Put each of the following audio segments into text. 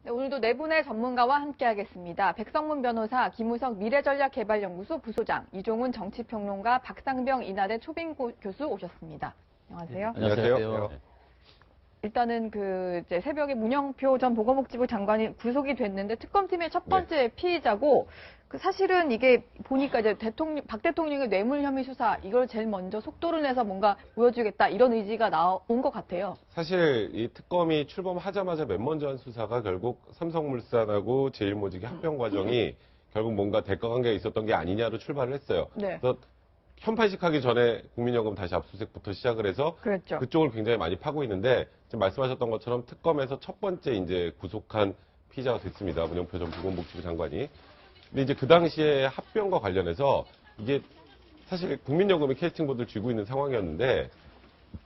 네, 오늘도 네 분의 전문가와 함께하겠습니다. 백성문 변호사, 김우석 미래전략개발연구소 부소장, 이종훈 정치평론가, 박상병 인하대 초빙 교수 오셨습니다. 안녕하세요. 안녕하세요. 일단은 이제 새벽에 문영표 전 보건복지부 장관이 구속이 됐는데 특검팀의 첫 번째 피의자고 사실은 이게 보니까 이제 박 대통령의 뇌물 혐의 수사 이걸 제일 먼저 속도를 내서 뭔가 보여주겠다 이런 의지가 나온 것 같아요. 사실 이 특검이 출범하자마자 맨 먼저 한 수사가 결국 삼성물산하고 제일모직의 합병 과정이 결국 뭔가 대가관계가 있었던 게 아니냐로 출발을 했어요. 네. 그래서 현판식하기 전에 국민연금 다시 압수수색부터 시작을 해서 그랬죠. 그쪽을 굉장히 많이 파고 있는데 지금 말씀하셨던 것처럼 특검에서 첫 번째 이제 구속한 피의자가 됐습니다. 문영표 전 보건복지부 장관이. 근데 이제 그 당시에 합병과 관련해서 이게 사실 국민연금이 캐스팅보드를 쥐고 있는 상황이었는데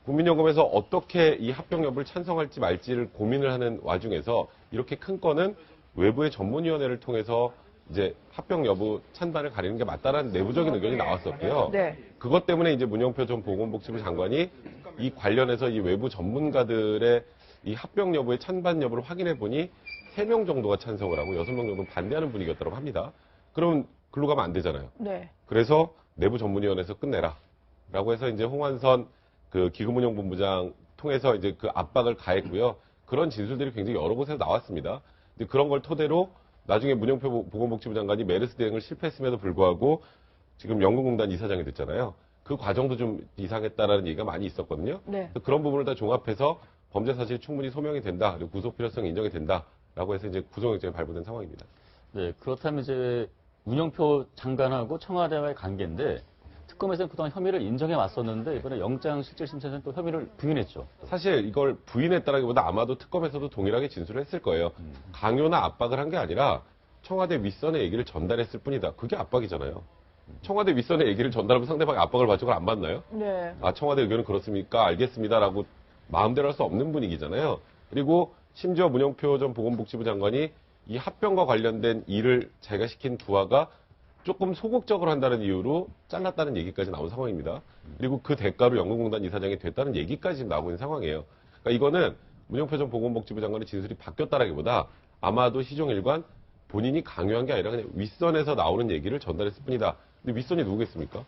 국민연금에서 어떻게 이 합병 여부를 찬성할지 말지를 고민을 하는 와중에서 이렇게 큰 건은 외부의 전문위원회를 통해서 이제 합병 여부 찬반을 가리는 게 맞다라는 내부적인 의견이 나왔었고요. 네. 그것 때문에 이제 문영표 전 보건복지부 장관이 이 관련해서 이 외부 전문가들의 이 합병 여부의 찬반 여부를 확인해 보니 3명 정도가 찬성을 하고 6명 정도는 반대하는 분위기였다고 합니다. 그럼 글로 가면 안 되잖아요. 네. 그래서 내부 전문위원회에서 끝내라. 라고 해서 이제 홍한선 그 기금운용본부장 통해서 이제 그 압박을 가했고요. 그런 진술들이 굉장히 여러 곳에서 나왔습니다. 근데 그런 걸 토대로 나중에 문영표 보건복지부 장관이 메르스 대응을 실패했음에도 불구하고 지금 연금공단 이사장이 됐잖아요. 그 과정도 좀 이상했다라는 얘기가 많이 있었거든요. 네. 그런 부분을 다 종합해서 범죄 사실이 충분히 소명이 된다. 그리고 구속 필요성이 인정이 된다라고 해서 이제 구속영장이 발부된 상황입니다. 네, 그렇다면 이제 문영표 장관하고 청와대와의 관계인데 특검에서는 그동안 혐의를 인정해 왔었는데 이번에 영장실질심사에서는 또 혐의를 부인했죠. 사실 이걸 부인했다라기보다 아마도 특검에서도 동일하게 진술을 했을 거예요. 강요나 압박을 한 게 아니라 청와대 윗선의 얘기를 전달했을 뿐이다. 그게 압박이잖아요. 청와대 윗선의 얘기를 전달하면 상대방이 압박을 받죠. 그걸 안 받나요? 네. 아, 청와대 의견은 그렇습니까? 알겠습니다라고 마음대로 할 수 없는 분위기잖아요. 그리고 심지어 문영표 전 보건복지부 장관이 이 합병과 관련된 일을 자기가 시킨 부하가 조금 소극적으로 한다는 이유로 잘랐다는 얘기까지 나온 상황입니다. 그리고 그 대가로 연금공단 이사장이 됐다는 얘기까지 지금 나오고 있는 상황이에요. 그러니까 이거는 문영표 전 보건복지부 장관의 진술이 바뀌었다라기보다 아마도 시종일관 본인이 강요한 게 아니라 그냥 윗선에서 나오는 얘기를 전달했을 뿐이다. 근데 윗선이 누구겠습니까?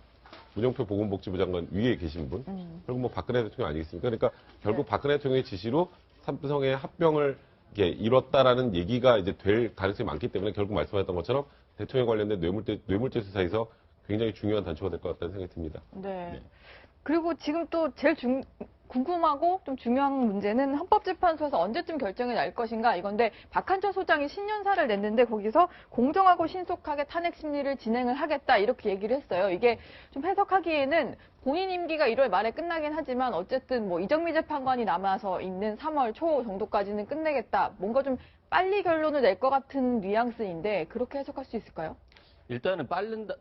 문영표 보건복지부 장관 위에 계신 분. 결국 뭐 박근혜 대통령 아니겠습니까? 그러니까 결국 네. 박근혜 대통령의 지시로 삼성의 합병을 이뤘다라는 얘기가 이제 될 가능성이 많기 때문에 결국 말씀하셨던 것처럼 대통령 관련된 뇌물죄 수사에서 굉장히 중요한 단초가 될 것 같다는 생각이 듭니다. 네. 그리고 지금 또 제일 궁금하고 좀 중요한 문제는 헌법재판소에서 언제쯤 결정이 날 것인가 이건데 박한천 소장이 신년사를 냈는데 거기서 공정하고 신속하게 탄핵 심리를 진행을 하겠다 이렇게 얘기를 했어요. 이게 좀 해석하기에는 본인 임기가 1월 말에 끝나긴 하지만 어쨌든 뭐 이정미 재판관이 남아서 있는 3월 초 정도까지는 끝내겠다. 뭔가 좀 빨리 결론을 낼 것 같은 뉘앙스인데 그렇게 해석할 수 있을까요? 일단은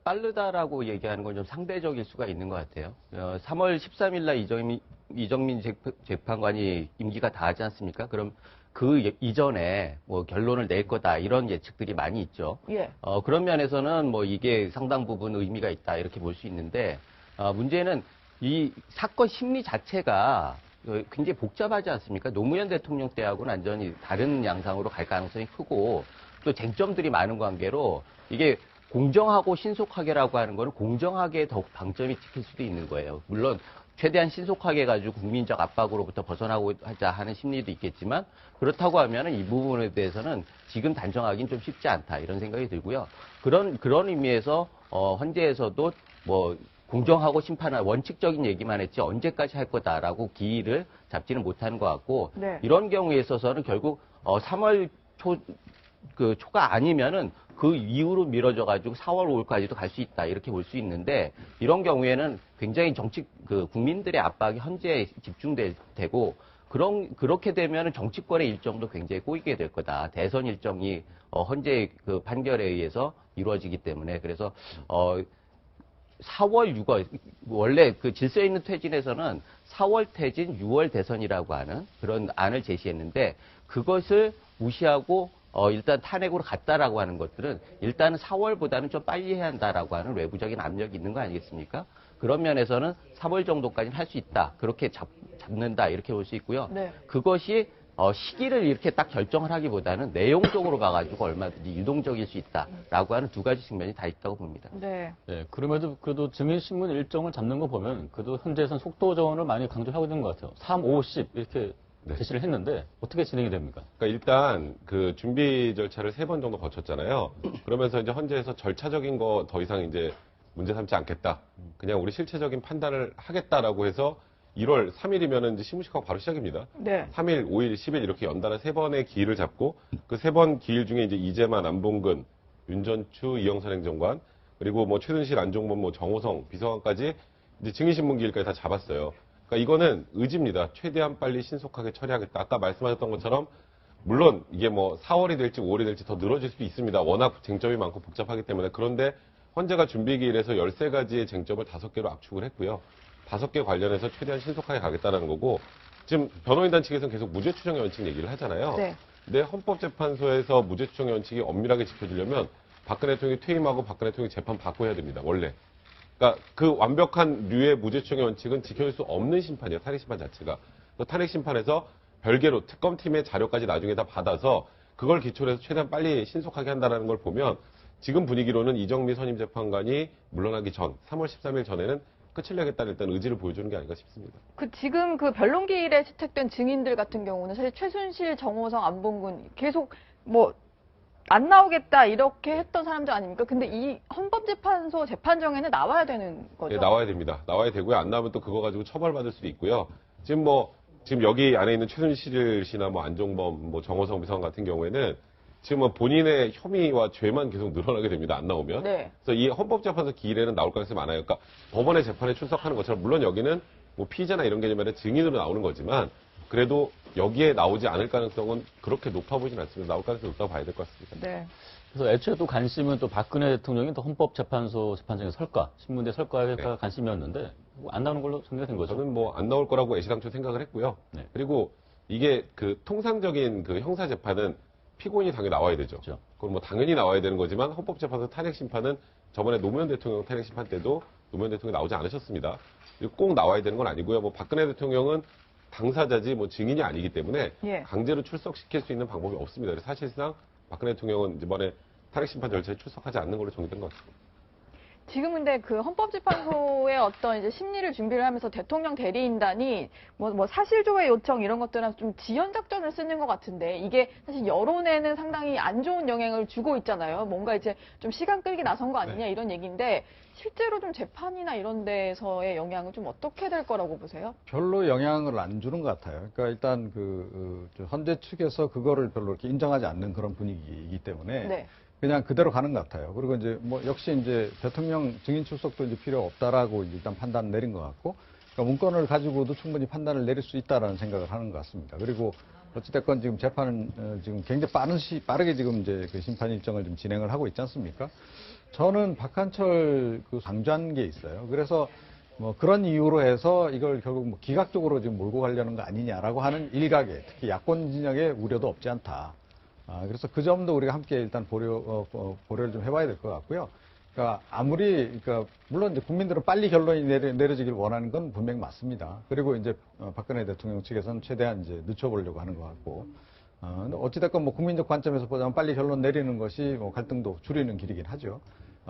빠르다라고 얘기하는 건 좀 상대적일 수가 있는 것 같아요. 3월 13일 날 이정민 재판관이 임기가 다하지 않습니까? 그럼 그 이전에 뭐 결론을 낼 거다 이런 예측들이 많이 있죠. 예. 그런 면에서는 뭐 이게 상당 부분 의미가 있다 이렇게 볼 수 있는데 문제는 이 사건 심리 자체가 굉장히 복잡하지 않습니까? 노무현 대통령 때하고는 완전히 다른 양상으로 갈 가능성이 크고 또 쟁점들이 많은 관계로 이게 공정하고 신속하게라고 하는 거는 공정하게 더욱 방점이 찍힐 수도 있는 거예요. 물론 최대한 신속하게 가지고 국민적 압박으로부터 벗어나고 하자 하는 심리도 있겠지만 그렇다고 하면은 이 부분에 대해서는 지금 단정하기는 좀 쉽지 않다 이런 생각이 들고요. 그런 의미에서 헌재에서도 뭐 공정하고 심판한 원칙적인 얘기만 했지 언제까지 할 거다라고 기일을 잡지는 못하는 것 같고 네. 이런 경우에 있어서는 결국 3월 초가 아니면은 그 이후로 미뤄져 가지고 4월 5일까지도 갈 수 있다 이렇게 볼 수 있는데 이런 경우에는 굉장히 국민들의 압박이 헌재에 집중되고 그렇게 되면은 정치권의 일정도 굉장히 꼬이게 될 거다. 대선 일정이 헌재 그 판결에 의해서 이루어지기 때문에 그래서 4월 6월 원래 그 질서 있는 퇴진에서는 4월 퇴진 6월 대선이라고 하는 그런 안을 제시했는데 그것을 무시하고 일단 탄핵으로 갔다라고 하는 것들은 일단은 4월보다는 좀 빨리 해야 한다라고 하는 외부적인 압력이 있는 거 아니겠습니까? 그런 면에서는 3월 정도까지는 할 수 있다. 그렇게 잡는다. 이렇게 볼 수 있고요. 네. 그것이 시기를 이렇게 딱 결정을 하기보다는 내용적으로 가가지고 얼마든지 유동적일 수 있다라고 하는 두 가지 측면이 다 있다고 봅니다. 네. 네, 그럼에도 그래도 증인신문 일정을 잡는 거 보면 그래도 현재에선 속도 정원을 많이 강조하고 있는 것 같아요. 3, 5, 10 이렇게 네. 제시를 했는데 어떻게 진행이 됩니까? 그러니까 일단 그 준비 절차를 3번 정도 거쳤잖아요. 그러면서 이제 헌재에서 절차적인 거 더 이상 이제 문제 삼지 않겠다. 그냥 우리 실체적인 판단을 하겠다라고 해서 1월 3일이면은 이제 시무식하고 바로 시작입니다. 네. 3일, 5일, 10일 이렇게 연달아 3번의 기일을 잡고 그 3번 기일 중에 이제 이재만, 안봉근, 윤전추, 이영선 행정관 그리고 뭐 최순실, 안종범, 뭐 정호성, 비서관까지 이제 증인신문 기일까지 다 잡았어요. 그러니까 이거는 의지입니다. 최대한 빨리 신속하게 처리하겠다. 아까 말씀하셨던 것처럼 물론 이게 뭐 4월이 될지 5월이 될지 더 늘어질 수도 있습니다. 워낙 쟁점이 많고 복잡하기 때문에. 그런데 헌재가 준비기일에서 13가지의 쟁점을 5개로 압축을 했고요. 5개 관련해서 최대한 신속하게 가겠다는 거고 지금 변호인단 측에서는 계속 무죄 추정의 원칙 얘기를 하잖아요. 네. 근데 헌법재판소에서 무죄 추정의 원칙이 엄밀하게 지켜지려면 박근혜 대통령이 퇴임하고 박근혜 대통령이 재판 받고 해야 됩니다. 원래. 그러니까 그 완벽한 류의 무죄 추정의 원칙은 지켜질 수 없는 심판이에요. 탄핵심판 자체가. 또 탄핵심판에서 별개로 특검팀의 자료까지 나중에 다 받아서 그걸 기초로 해서 최대한 빨리 신속하게 한다는 걸 보면 지금 분위기로는 이정미 선임재판관이 물러나기 전 3월 13일 전에는 끝을 내겠다는 일단 의지를 보여주는 게 아닌가 싶습니다. 지금 그 변론기일에 채택된 증인들 같은 경우는 사실 최순실, 정호성, 안봉근 계속 뭐 안 나오겠다 이렇게 했던 사람들 아닙니까? 근데 이 헌법재판소 재판정에는 나와야 되는 거죠? 네, 나와야 됩니다. 나와야 되고요. 안 나오면 또 그거 가지고 처벌받을 수도 있고요. 지금 여기 안에 있는 최순실 씨나 뭐 안종범, 뭐 정호성 비서관 같은 경우에는 지금 뭐 본인의 혐의와 죄만 계속 늘어나게 됩니다. 안 나오면. 네. 그래서 이 헌법재판소 기일에는 나올 가능성이 많아요. 그러니까 법원의 재판에 출석하는 것처럼 물론 여기는 뭐 피의자나 이런 개념이 아니라 증인으로 나오는 거지만 그래도 여기에 나오지 않을 가능성은 그렇게 높아 보이진 않습니다. 나올 가능성이 높다고 봐야 될 것 같습니다. 네. 그래서 애초에 또 관심은 또 박근혜 대통령이 또 헌법재판소 재판장에 설까, 신문대 설까가 네. 관심이었는데 안 나오는 걸로 정리가 된 거죠. 저는 뭐 안 나올 거라고 애시당초 생각을 했고요. 네. 그리고 이게 그 통상적인 그 형사재판은 피고인이 당연히 나와야 되죠. 그렇죠. 그건 뭐 당연히 나와야 되는 거지만 헌법재판소 탄핵심판은 저번에 노무현 대통령 탄핵심판 때도 노무현 대통령이 나오지 않으셨습니다. 그리고 꼭 나와야 되는 건 아니고요. 뭐 박근혜 대통령은 당사자지 뭐 증인이 아니기 때문에 예. 강제로 출석시킬 수 있는 방법이 없습니다. 그래서 사실상 박근혜 대통령은 이번에 탄핵심판 절차에 출석하지 않는 걸로 정리된 것 같습니다. 지금 근데 그 헌법재판소의 어떤 이제 심리를 준비를 하면서 대통령 대리인단이 뭐 사실조회 요청 이런 것들은 좀 지연 작전을 쓰는 것 같은데 이게 사실 여론에는 상당히 안 좋은 영향을 주고 있잖아요. 뭔가 이제 좀 시간 끌기 나선 거 아니냐 이런 얘기인데 실제로 좀 재판이나 이런 데서의 영향은 좀 어떻게 될 거라고 보세요? 별로 영향을 안 주는 것 같아요. 그러니까 일단 저 헌재 측에서 그거를 별로 이렇게 인정하지 않는 그런 분위기이기 때문에 네. 그냥 그대로 가는 것 같아요. 그리고 이제 뭐 역시 이제 대통령 증인 출석도 이제 필요 없다라고 일단 판단을 내린 것 같고, 그러니까 문건을 가지고도 충분히 판단을 내릴 수 있다라는 생각을 하는 것 같습니다. 그리고 어찌됐건 지금 재판은 지금 굉장히 빠르게 지금 이제 그 심판 일정을 좀 진행을 하고 있지 않습니까? 저는 박한철 그 강조한 게 있어요. 그래서 뭐 그런 이유로 해서 이걸 결국 뭐 기각적으로 지금 몰고 가려는 거 아니냐라고 하는 일각의 특히 야권 진영의 우려도 없지 않다. 그래서 그 점도 우리가 함께 일단 고려를 좀 해봐야 될 것 같고요. 그러니까 그러니까 물론 이제 국민들은 빨리 결론이 내려지길 원하는 건 분명히 맞습니다. 그리고 이제 박근혜 대통령 측에서는 최대한 이제 늦춰보려고 하는 것 같고. 근데 어찌됐건 뭐 국민적 관점에서 보자면 빨리 결론 내리는 것이 뭐 갈등도 줄이는 길이긴 하죠.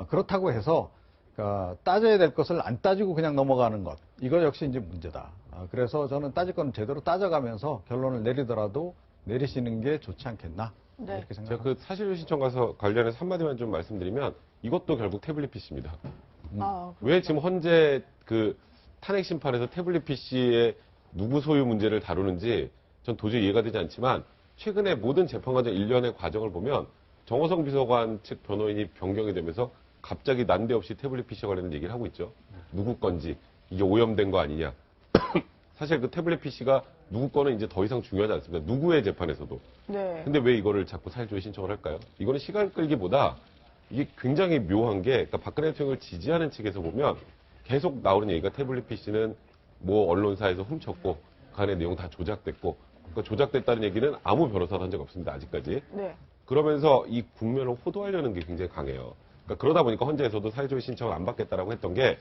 그렇다고 해서 그러니까 따져야 될 것을 안 따지고 그냥 넘어가는 것. 이거 역시 이제 문제다. 그래서 저는 따질 건 제대로 따져가면서 결론을 내리더라도 내리시는 게 좋지 않겠나. 네. 이렇게 제가 생각합니다. 그 사실조 신청 가서 관련해서 한마디만 좀 말씀드리면 이것도 결국 태블릿 PC입니다. 왜 지금 헌재 그 탄핵 심판에서 태블릿 PC의 누구 소유 문제를 다루는지 전 도저히 이해가 되지 않지만 최근에 모든 재판 과정 일련의 과정을 보면 정호성 비서관 측 변호인이 변경이 되면서 갑자기 난데없이 태블릿 PC 관련된 얘기를 하고 있죠. 누구 건지 이게 오염된 거 아니냐. 사실 그 태블릿 PC가 누구 거는 이제 더 이상 중요하지 않습니다. 누구의 재판에서도. 네. 근데 왜 이거를 자꾸 사실조회 신청을 할까요? 이거는 시간 끌기보다 이게 굉장히 묘한 게 그러니까 박근혜 대통령을 지지하는 측에서 보면 계속 나오는 얘기가 태블릿 PC는 뭐 언론사에서 훔쳤고 그 안에 내용 다 조작됐고 그러니까 조작됐다는 얘기는 아무 변호사도 한 적 없습니다. 아직까지. 네. 그러면서 이 국면을 호도하려는 게 굉장히 강해요. 그러니까 그러다 보니까 헌재에서도 사실조회 신청을 안 받겠다라고 했던 게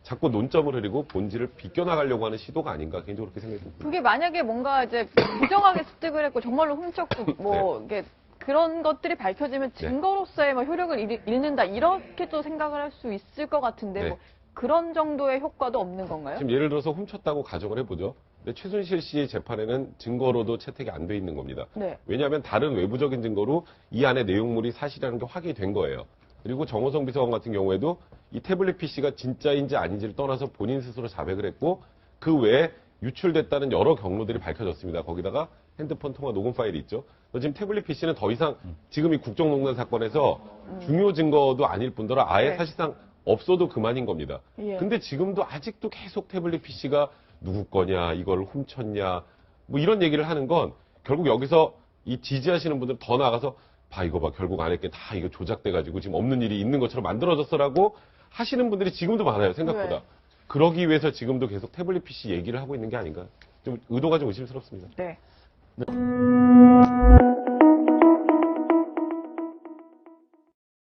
자꾸 논점을 흐리고 본질을 비껴나가려고 하는 시도가 아닌가 개인적으로 그렇게 생각이 듭니다. 그게 만약에 뭔가 이제 부정하게 습득을 했고 정말로 훔쳤고 뭐 이게 그런 것들이 밝혀지면 증거로서의 뭐 효력을 잃는다 이렇게 또 생각을 할 수 있을 것 같은데 네. 뭐 그런 정도의 효과도 없는 건가요? 지금 예를 들어서 훔쳤다고 가정을 해보죠. 근데 최순실 씨 재판에는 증거로도 채택이 안 돼 있는 겁니다. 네. 왜냐하면 다른 외부적인 증거로 이 안에 내용물이 사실이라는 게 확인이 된 거예요. 그리고 정호성 비서관 같은 경우에도 이 태블릿 PC가 진짜인지 아닌지를 떠나서 본인 스스로 자백을 했고 그 외에 유출됐다는 여러 경로들이 밝혀졌습니다. 거기다가 핸드폰 통화 녹음 파일이 있죠. 그래서 지금 태블릿 PC는 더 이상 지금 이 국정농단 사건에서 중요 증거도 아닐 뿐더러 아예 네. 사실상 없어도 그만인 겁니다. 예. 근데 지금도 아직도 계속 태블릿 PC가 누구 거냐, 이걸 훔쳤냐, 뭐 이런 얘기를 하는 건 결국 여기서 이 지지하시는 분들 더 나가서 봐, 이거 봐, 결국 안에 게 다 이거 조작돼가지고 지금 없는 일이 있는 것처럼 만들어졌어라고 하시는 분들이 지금도 많아요, 생각보다. 네. 그러기 위해서 지금도 계속 태블릿 PC 얘기를 하고 있는 게 아닌가. 좀 의도가 좀 의심스럽습니다. 네.